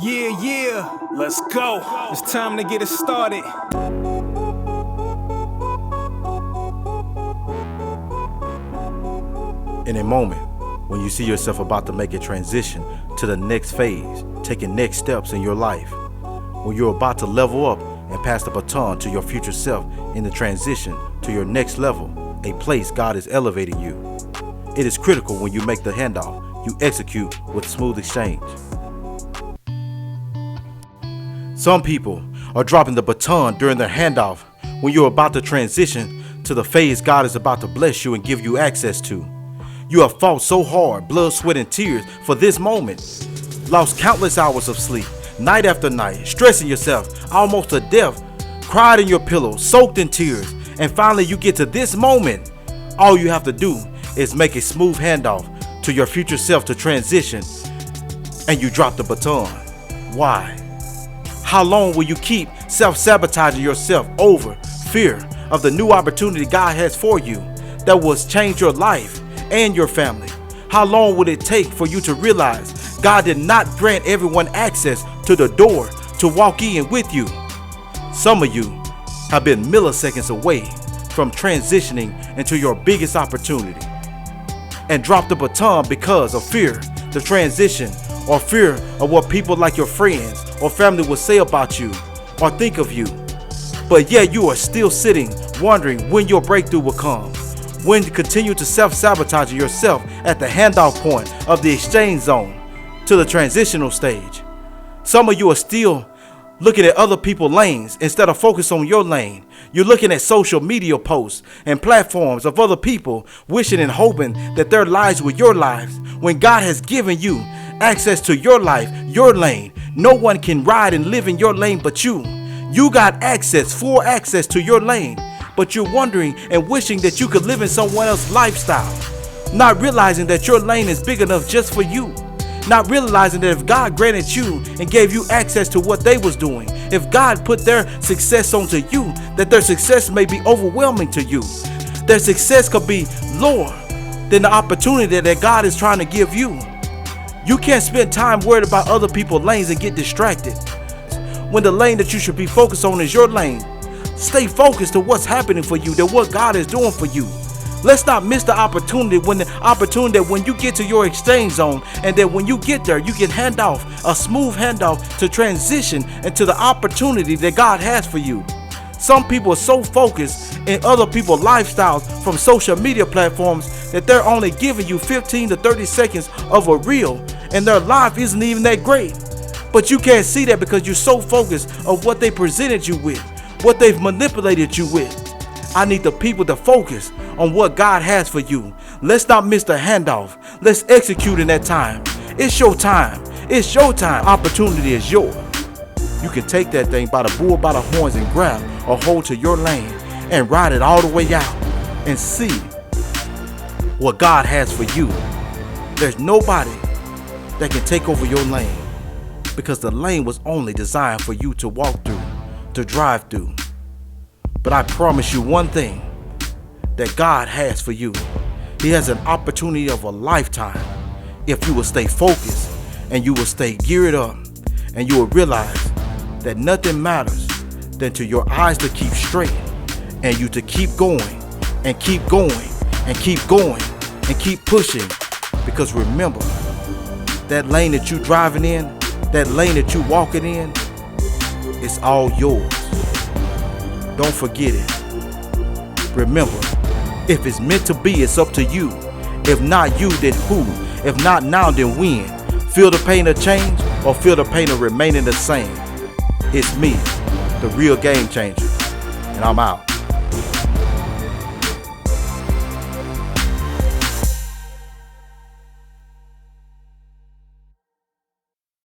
Yeah, let's go. It's time to get it started. In a moment, when you see yourself about to make a transition to the next phase, taking next steps in your life, when you're about to level up and pass the baton to your future self in the transition to your next level, a place God is elevating you. It is critical when you make the handoff, you execute with smooth exchange. Some people are dropping the baton during their handoff when you're about to transition to the phase God is about to bless you and give you access to. You have fought so hard, blood, sweat, and tears for this moment. Lost countless hours of sleep, night after night, stressing yourself almost to death, cried in your pillow, soaked in tears, and finally you get to this moment. All you have to do is make a smooth handoff to your future self to transition, and you drop the baton. Why? How long will you keep self-sabotaging yourself over fear of the new opportunity God has for you that will change your life and your family? How long would it take for you to realize God did not grant everyone access to the door to walk in with you? Some of you have been milliseconds away from transitioning into your biggest opportunity and dropped the baton because of fear, the transition, or fear of what people like your friends or family will say about you or think of you. But yet you are still sitting wondering when your breakthrough will come, when you continue to self-sabotage yourself at the handoff point of the exchange zone to the transitional stage. Some of you are still looking at other people's lanes instead of focus on your lane. You're looking at social media posts and platforms of other people, wishing and hoping that their lives were your lives, when God has given you access to your life, your lane. No one can ride and live in your lane but you. You got access, full access to your lane, but you're wondering and wishing that you could live in someone else's lifestyle, not realizing that your lane is big enough just for you. Not realizing that if God granted you and gave you access to what they was doing, if God put their success onto you, that their success may be overwhelming to you. Their success could be lower than the opportunity that God is trying to give you. You can't spend time worried about other people's lanes and get distracted when the lane that you should be focused on is your lane. Stay focused to what's happening for you, to what God is doing for you. Let's not miss the opportunity that when you get to your exchange zone, and that when you get there, you can hand off a smooth handoff to transition into the opportunity that God has for you. Some people are so focused in other people's lifestyles from social media platforms that they're only giving you 15 to 30 seconds of a reel, and their life isn't even that great. But you can't see that because you're so focused on what they presented you with, what they've manipulated you with. I need the people to focus on what God has for you. Let's not miss the handoff. Let's execute in that time. It's your time. It's your time. Opportunity is yours. You can take that thing by the bull by the horns and grab or hold to your lane and ride it all the way out and see what God has for you. There's nobody that can take over your lane, because the lane was only designed for you to walk through, to drive through. But I promise you one thing that God has for you. He has an opportunity of a lifetime if you will stay focused and you will stay geared up, and you will realize that nothing matters than to your eyes to keep straight and you to keep going and keep going and keep going and keep pushing. Because remember, that lane that you driving in, that lane that you walking in, it's all yours. Don't forget it. Remember, if it's meant to be, it's up to you. If not you, then who? If not now, then when? Feel the pain of change or feel the pain of remaining the same? It's me, the real game changer, and I'm out.